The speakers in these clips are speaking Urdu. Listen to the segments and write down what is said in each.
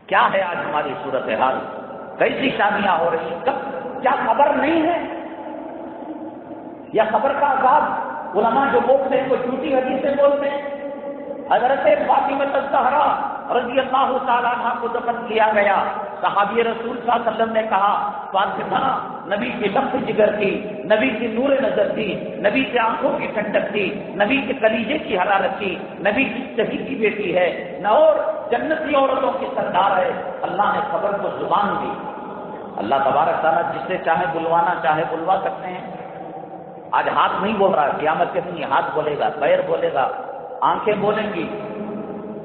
کیا ہے آج ہماری صورتحال؟ کیسی شادیاں ہو رہی ہیں؟ کیا خبر نہیں ہے؟ یا خبر کا عذاب؟ علماء جو بولتے ہیں وہ جھوٹی حدیثیں بولتے ہیں۔ حضرت فاطمہ الزہرا رضی اللہ تعالیٰ عنہ کو دفن کیا گیا۔ صحابی رسول صلی اللہ علیہ وسلم نے کہا فاطمہ نبی کی لفظ جگر تھی، نبی کی نور نظر تھی، نبی کی آنکھوں کی ٹھنڈک تھی، نبی کے کلیجے کی حرارت تھی، نبی کی صحیح کی بیٹی ہے نہ اور جنتی عورتوں کی سردار ہے۔ اللہ نے خبر کو زبان دی۔ اللہ تبارک تعالیٰ جسے چاہے بلوانا چاہے بلوا سکتے ہیں۔ آج ہاتھ نہیں بول رہا، قیامت کے دن ہاتھ بولے گا، پیر بولے گا، آنکھیں بولیں گی۔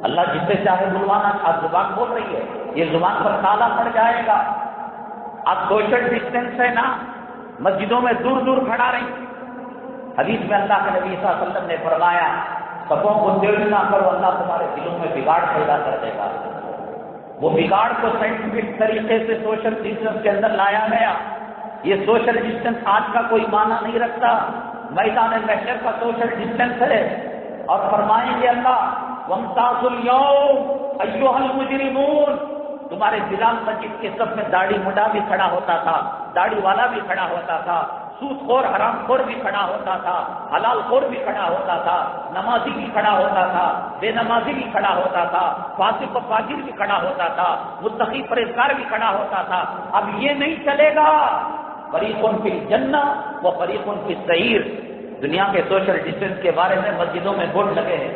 اللہ جسے چاہے بلوانا، آج زبان بول رہی ہے، یہ زبان پر تالا پڑ جائے گا۔ اب سوشل ڈسٹینس ہے نا، مسجدوں میں دور دور کھڑا رہی۔ حدیث میں اللہ کے نبی صلی اللہ علیہ وسلم نے فرمایا سبوں کو دیر نہ کرو، اللہ تمہارے دلوں میں بگاڑ پیدا کر دے گا۔ وہ بگاڑ کو سائنٹیفک طریقے سے سوشل ڈسٹینس کے اندر لایا گیا۔ یہ سوشل ڈسٹینس آج کا کوئی معنی نہیں رکھتا، میدان محشر کا سوشل ڈسٹینس ہے۔ اور فرمائیں گے اللہ وامتازوا اليوم ایھا المجرمون، تمہارے بلال مسجد کے سب میں داڑھی مڈا بھی کھڑا ہوتا تھا، داڑھی والا بھی کھڑا ہوتا تھا، سود خور حرام خور بھی کھڑا ہوتا تھا، حلال خور بھی کھڑا ہوتا تھا، نمازی بھی کھڑا ہوتا تھا، بے نمازی بھی کھڑا ہوتا تھا، فاسق و فاجر بھی کھڑا ہوتا تھا، متقی پرہیزگار بھی کھڑا ہوتا تھا۔ اب یہ نہیں چلے گا۔ فریق فی الجنہ و فریق فی السعیر۔ دنیا کے سوشل ڈسٹینس کے بارے میں مسجدوں میں بورڈ لگے ہیں،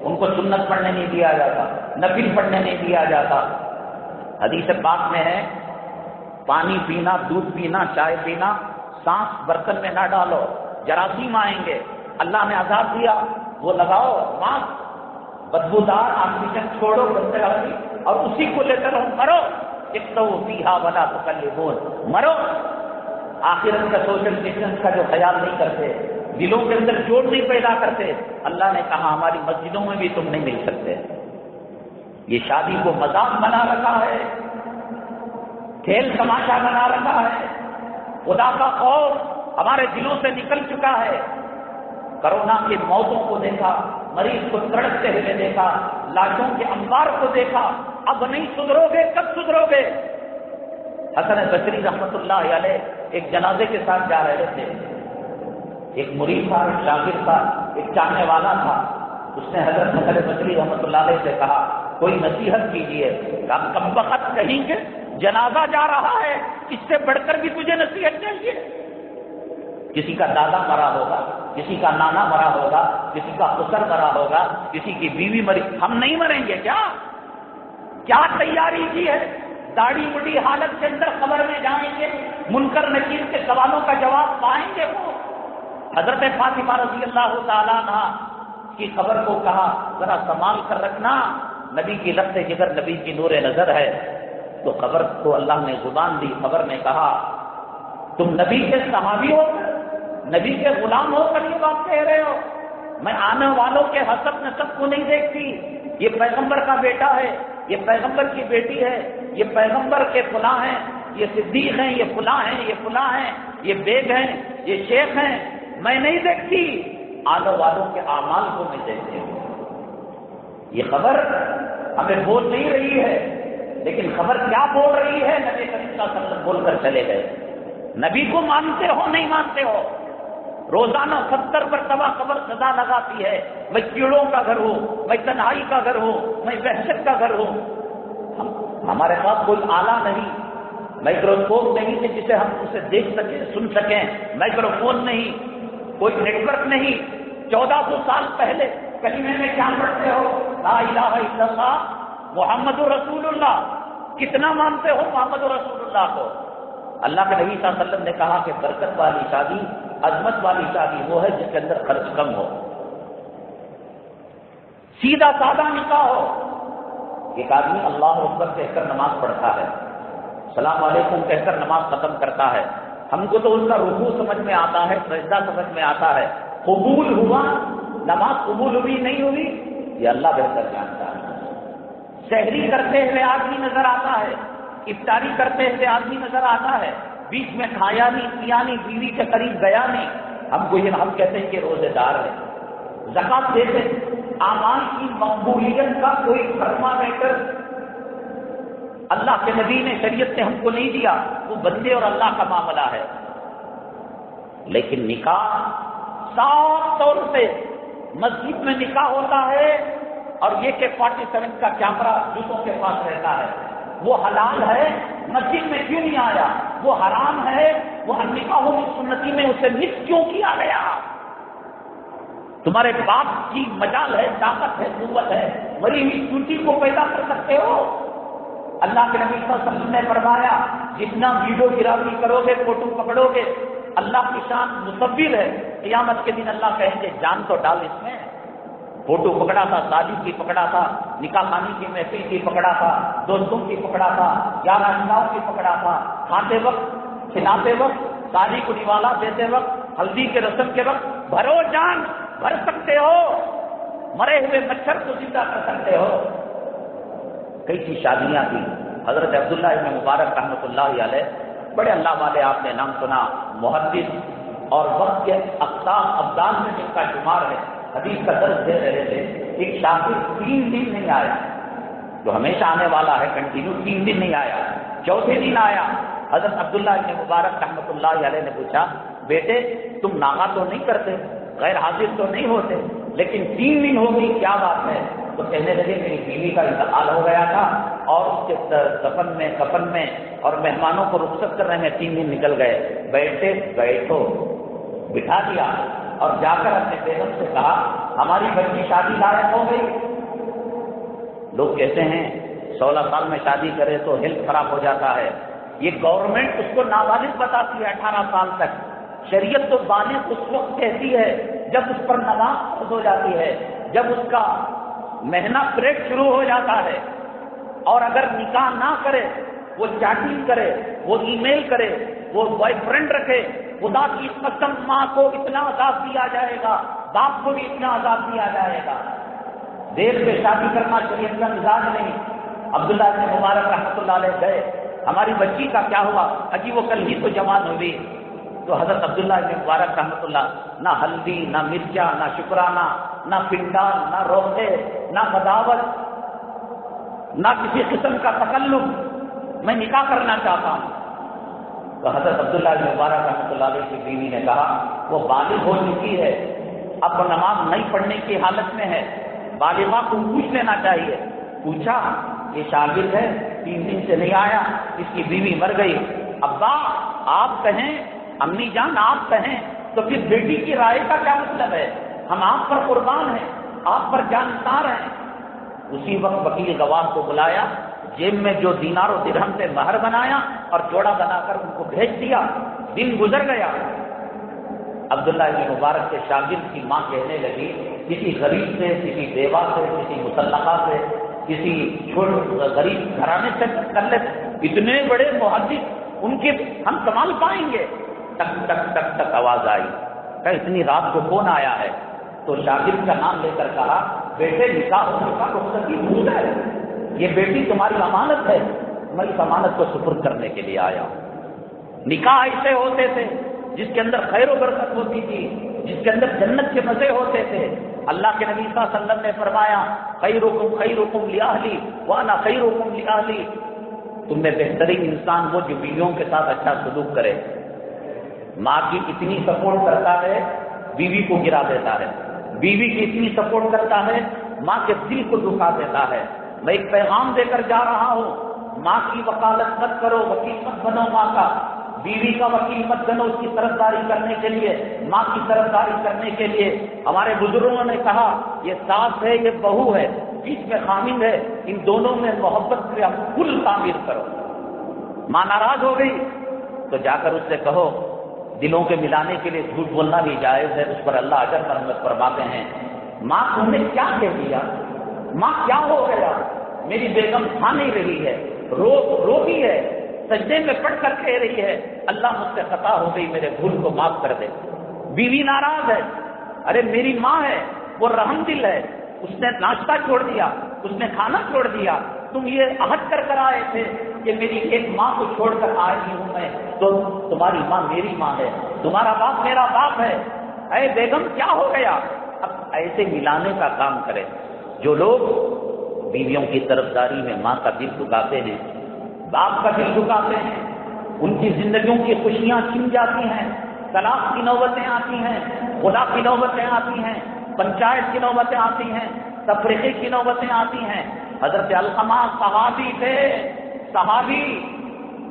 ان کو سنت پڑھنے نہیں دیا جاتا، نفل پڑھنے نہیں دیا جاتا۔ حدیث پاک میں ہے پانی پینا، دودھ پینا، چائے پینا، سانس برتن میں نہ ڈالو، جراثیم آئیں گے۔ اللہ نے عذاب دیا، وہ لگاؤ ماسک، بدبودار آکسیجن چھوڑو بنتے والی، اور اسی کو لے کر مرو۔ اقتووا فیھا ولا تکلمون، مرو۔ آخرت کا سوشل ڈسٹینس کا جو خیال نہیں کرتے، دلوں کے اندر جوڑ نہیں پیدا کرتے، اللہ نے کہا ہماری مسجدوں میں بھی تم نہیں مل سکتے۔ یہ شادی کو مذاق بنا رکھا ہے، کھیل تماشا بنا رکھا ہے۔ خدا کا خوف ہمارے دلوں سے نکل چکا ہے۔ کرونا کی موتوں کو دیکھا، مریض کو تڑپتے ہوئے دیکھا، لاشوں کے انبار کو دیکھا۔ اب نہیں سدھرو گے، کب سدھرو گے؟ حسن بصری رحمۃ اللہ علیہ ایک جنازے کے ساتھ جا رہے تھے۔ ایک مرید تھا، ایک شاگرد تھا، ایک چاہنے والا تھا۔ اس نے حضرت حسن بصری رحمۃ اللہ علیہ سے کہا کوئی نصیحت کیجیے۔ آپ کم وقت کہیں گے جنازہ جا رہا ہے، اس سے بڑھ کر بھی تجھے نصیحت چاہیے؟ کسی کا دادا مرا ہوگا، کسی کا نانا مرا ہوگا، کسی کا خسر مرا ہوگا، کسی کی بیوی مری، ہم نہیں مریں گے کیا؟ کیا تیاری کی ہے؟ داڑھی مڈی حالت کے اندر قبر میں جائیں گے، منکر نکیر کے سوالوں کا جواب پائیں گے وہ؟ حضرت فاطمہ رضی اللہ تعالیٰ عنہ کی قبر کو کہا ذرا سنبھال کر رکھنا، نبی کی لفظ جگر، نبی کی نور نظر ہے۔ تو قبر کو اللہ نے زبان دی، قبر نے کہا تم نبی کے صحابی ہو، نبی کے غلام ہو کر یہ بات کہہ رہے ہو؟ میں آنے والوں کے حسب نسب کو نہیں دیکھتی، یہ پیغمبر کا بیٹا ہے، یہ پیغمبر کی بیٹی ہے، یہ پیغمبر کے فلاں ہیں، یہ صدیق ہیں، یہ فلاں ہیں، یہ فلاں ہیں، یہ بیگ ہیں، یہ شیخ ہیں، میں نہیں دیکھتی، آنے والوں کے اعمال کو میں دیکھتی ہوں۔ یہ خبر ہمیں بول نہیں رہی ہے، لیکن خبر کیا بول رہی ہے؟ نبی کریم صلی اللہ علیہ وسلم بول کر چلے گئے۔ نبی کو مانتے ہو نہیں مانتے ہو؟ روزانہ 70 مرتبہ قبر سزا لگاتی ہے، میں کیڑوں کا گھر ہوں، میں تنہائی کا گھر ہوں، میں وحشت کا گھر ہوں۔ ہمارے پاس کوئی آلہ نہیں، مائکروسکوپ نہیں ہے جسے ہم اسے دیکھ سکیں، سن سکیں، مائکرو فون نہیں، کوئی نیٹ ورک نہیں۔ 1400 سال پہلے کلمے میں کیا پڑھتے ہو؟ لا الہ الا اللہ محمد رسول اللہ۔ کتنا مانتے ہو محمد رسول اللہ کو؟ اللہ کے نبی صلی اللہ علیہ وسلم نے کہا کہ برکت والی شادی، عظمت والی شادی وہ ہے جس کے اندر خرچ کم ہو، سیدھا سادہ نکاح ہو۔ ایک آدمی اللہ اکبر کہہ کر نماز پڑھتا ہے، السلام علیکم کہہ کر نماز ختم کرتا ہے، ہم کو تو اس کا رکوع سمجھ میں آتا ہے، سجدہ سمجھ میں آتا ہے، قبول ہوا نماز قبول ہوئی نہیں ہوئی یہ اللہ بہتر جانتا ہے۔ سحری کرتے ہوئے آدمی نظر آتا ہے، افطاری کرتے ہوئے آدمی نظر آتا ہے، بیچ میں کھایا نہیں پیا نہیں، بیوی کے قریب گیا نہیں، ہم کہتے ہیں کہ روزے دار ہے۔ زکات دیتے، اعمال کی مقبولیت کا کوئی تھرمامیٹر اللہ کے نبی نے، شریعت نے ہم کو نہیں دیا، وہ بندے اور اللہ کا معاملہ ہے۔ لیکن نکاح صاف طور سے مسجد میں نکاح ہوتا ہے، اور یہ کہ 47 کا کیمرہ دوسروں کے پاس رہتا ہے، وہ حلال ہے، مسجد میں کیوں نہیں آیا؟ وہ حرام ہے، وہ نکاح سنتی میں اسے مس کیوں کیا گیا؟ تمہارے باپ کی مجال ہے، طاقت ہے، قوت ہے، مری ہوئی چونٹی کو پیدا کر سکتے ہو۔ اللہ کے نبی صلی اللہ علیہ وسلم نے فرمایا جتنا ویڈیو گرافی کرو گے، فوٹو پکڑو گے، اللہ کی شان مصور ہے، قیامت کے دن اللہ کہیں گے جان تو ڈال اس میں۔ فوٹو پکڑا تھا، شادی کی پکڑا تھا، نکاح خانی کی محفل کی پکڑا تھا، دوستوں کی پکڑا تھا، یار اشناؤ کی پکڑا تھا، کھاتے وقت، کھلاتے وقت، شادی کو نوالا دیتے وقت، ہلدی کے رسم کے وقت بھرو جان، بھر سکتے ہو، مرے ہوئے مچھر کو زندہ کر سکتے ہو۔ کئی سی شادیاں تھیں، حضرت عبداللہ ابن مبارک رحمۃ اللہ علیہ، بڑے اللہ والے، آپ نے نام سنا، محدث، اور وقت کے اقسام ابدال میں جن کا شمار ہے، حدیث کا درس دے رہے تھے۔ ایک شاگرد 3 دن نہیں آیا، جو ہمیشہ آنے والا ہے کنٹینیو، 3 دن نہیں آیا، چوتھے دن آیا۔ حضرت عبداللہ ابن مبارک رحمۃ اللہ علیہ نے پوچھا، بیٹے تم ناغا تو نہیں کرتے، غیر حاضر تو نہیں ہوتے، لیکن 3 دن ہو گئی، کیا بات ہے؟ تو کہنے لگے میری بیوی کا انتقال ہو گیا تھا، اور اس کے کفن میں اور مہمانوں کو رخصت کرنے میں 3 دن نکل گئے۔ بیٹھو، بٹھا دیا، اور جا کر اپنے بیگم سے کہا ہماری بچی شادی لائق ہو گئی۔ لوگ کہتے ہیں 16 سال میں شادی کرے تو ہیلتھ خراب ہو جاتا ہے، یہ گورنمنٹ اس کو نابالغ بتاتی ہے 18 سال تک۔ شریعت تو بالغ اس وقت کہتی ہے جب اس پر نماز فرض ہو جاتی ہے، جب اس کا مہینہ پیریڈ شروع ہو جاتا ہے، اور اگر نکاح نہ کرے، وہ چیٹنگ کرے، وہ ای میل کرے، وہ بوائے فرینڈ رکھے، خدا کی قسم ماں کو اتنا عذاب دیا جائے گا، باپ کو بھی اتنا عذاب دیا جائے گا۔ دیر پہ شادی کرنا شریعت کا مزاج نہیں۔ عبداللہ بن مبارک رحمۃ اللہ علیہ گئے، ہماری بچی کا کیا ہوا؟ اجی وہ کل ہی تو جوان ہوئی۔ تو حضرت عبداللہ بن مبارک رحمۃ اللہ، نہ ہلدی، نہ مرچا، نہ شکرانہ، نہ پنڈال، نہ روحے، نہ بداوت، نہ کسی قسم کا تکلف، میں نکاح کرنا چاہتا ہوں۔ تو حضرت عبداللہ بن مبارک رحمۃ اللہ علیہ کی بیوی نے کہا وہ بالغ ہو چکی ہے، اب وہ نماز نہیں پڑھنے کی حالت میں ہے، بالغہ کو پوچھ لینا چاہیے۔ پوچھا، یہ شاگرد ہے، 3 دن سے نہیں آیا، اس کی بیوی مر گئی۔ ابا آپ کہیں، امی جان آپ کہیں، تو پھر بیٹی کی رائے کا کیا مطلب ہے؟ ہم آپ پر قربان ہیں، آپ پر جانسار ہیں۔ اسی وقت وکیل گواہ کو بلایا، جیب میں جو دینار و درہم سے مہر بنایا اور جوڑا بنا کر ان کو بھیج دیا۔ دن گزر گیا، عبداللہ بن مبارک کے شاگرد کی ماں کہنے لگی کسی غریب سے، کسی بیوہ سے، کسی مطلقہ سے، کسی غریب گھرانے سے کر لے، اتنے بڑے محدث ان کے ہم سنبھال پائیں گے؟ ٹک ٹک ٹک ٹک آواز آئی، کہ اتنی رات کو کون آیا ہے؟ تو شاگرد کا نام لے کر کہا بیٹے نکاح ہونے کا رخصتی بھول ہے، یہ بیٹی تمہاری امانت ہے، میں اس امانت کو سپرد کرنے کے لیے آیا ہوں۔ نکاح ایسے ہوتے تھے جس کے اندر خیر و برکت ہوتی تھی، جس کے اندر جنت کے مزے ہوتے تھے۔ اللہ کے نبی صلی اللہ علیہ وسلم نے فرمایا خیرکم لأہلی وانا خیرکم لأہلی، تم میں بہترین انسان وہ جو بیویوں کے ساتھ اچھا سلوک کرے۔ ماں کی اتنی سپورٹ کرتا ہے، بیوی کو گرا دیتا ہے، بیوی کی اتنی سپورٹ کرتا ہے، ماں کے دل کو دکھا دیتا ہے۔ میں ایک پیغام دے کر جا رہا ہوں، ماں کی وکالت مت کرو، وکیل مت بنو ماں کا، بیوی کا وکیل مت بنو اس کی طرفداری کرنے کے لیے، ماں کی طرفداری کرنے کے لیے۔ ہمارے بزرگوں نے کہا یہ ساس ہے، یہ بہو ہے، بیچ میں خامند ہے، ان دونوں میں محبت سے ہم کل تعمیر کرو۔ ماں ناراض ہو گئی تو جا کر اس سے کہو دلوں کے ملانے کے لیے جھوٹ بولنا بھی جائز ہے، اس پر اللہ اجر مرحمت فرماتے ہیں۔ ماں تم نے کیا کہہ دیا؟ ماں کیا ہو گیا؟ میری بیگم کھا نہیں رہی ہے، روتی ہے، سجدے میں پڑھ کر کہہ رہی ہے اللہ مجھ سے خطا ہو گئی، میرے بھول کو معاف کر دے۔ بیوی ناراض ہے، ارے میری ماں ہے، وہ رحم دل ہے، اس نے ناشتہ چھوڑ دیا، اس نے کھانا چھوڑ دیا، تم یہ عہد کر کر آئے تھے کہ میری ایک ماں کو چھوڑ کر آئی ہوں میں، تو تمہاری ماں میری ماں ہے، تمہارا باپ میرا باپ ہے، اے بیگم کیا ہو گیا؟ اب ایسے ملانے کا کام کرے۔ جو لوگ بیویوں کی طرفداری میں ماں کا دل دکھاتے ہیں، باپ کا دل دکھاتے ہیں، ان کی زندگیوں کی خوشیاں چھن جاتی ہیں، طلاق کی نوبتیں آتی ہیں، خدا کی نوبتیں آتی ہیں، پنچایت کی نوبتیں آتی ہیں، تفریقی کی نوبتیں آتی ہیں۔ حضرت علقمہ صحابی تھے، صحابی،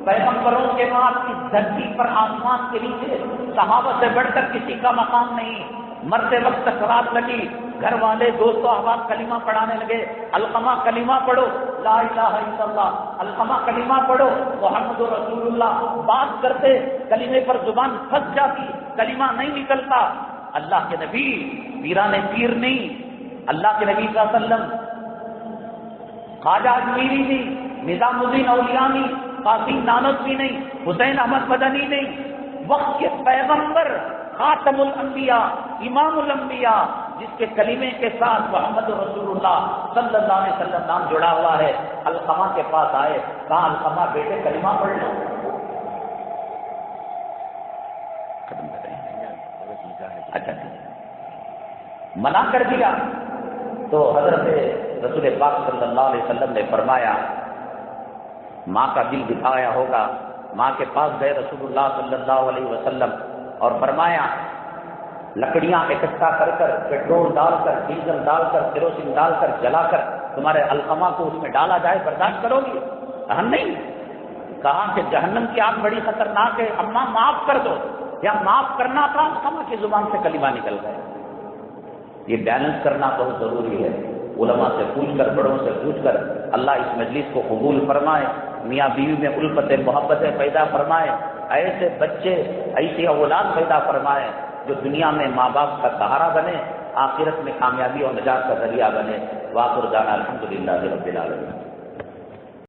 پیغمبروں کے بعد اس دھرتی پر آسمان کے نیچے صحابہ سے بڑھ کر کسی کا مقام نہیں۔ مرتے وقت سکرات لگی، گھر والے دوست و احباب کلمہ پڑھانے لگے، علقمہ کلمہ پڑھو لا الہ الا اللہ، علقمہ کلمہ پڑھو محمد رسول اللہ، بات کرتے کلمے پر زبان پھنس جاتی، کلمہ نہیں نکلتا۔ اللہ کے نبی پیران پیر نہیں، اللہ کے نبی صلی اللہ علیہ وسلم خواجہ اجمیری نہیں، نظام الدین اولیاء نہیں، قاسم نانوتوی نہیں، حسین احمد مدنی نہیں، وقت کے پیغمبر خاتم الانبیاء امام الانبیاء، جس کے کلمے کے ساتھ محمد رسول اللہ صلی اللہ علیہ وسلم نام جڑا ہوا ہے، علقمہ کے پاس آئے، کہا علقمہ بیٹے کلمہ پڑھ لو۔ اچھا منع کر دیا تو حضرت رسول پاک صلی اللہ علیہ وسلم نے فرمایا، ماں کا دل دکھایا ہوگا، ماں کے پاس گئے رسول اللہ صلی اللہ علیہ وسلم اور فرمایا لکڑیاں اکٹھا کر کر، پیٹرول ڈال کر، ڈیزل ڈال کر، کیروسین ڈال کر، جلا کر تمہارے علقمہ کو اس میں ڈالا جائے، برداشت کرو گی؟ کہا نہیں۔ کہا کہ جہنم کی آگ بڑی خطرناک ہے، اماں معاف کر دو۔ یا معاف کرنا تھا، علقمہ کی زبان سے کلمہ نکل گئے۔ یہ بیلنس کرنا بہت ضروری ہے، علماء سے پوچھ کر، بڑوں سے پوچھ کر۔ اللہ اس مجلس کو قبول فرمائے، میاں بیوی میں الفت محبتیں پیدا فرمائے، ایسے بچے، ایسی اولاد پیدا فرمائے جو دنیا میں ماں باپ کا سہارا بنے، آخرت میں کامیابی اور نجات کا ذریعہ بنے۔ وآخر دعوانا الحمدللہ رب العالمین۔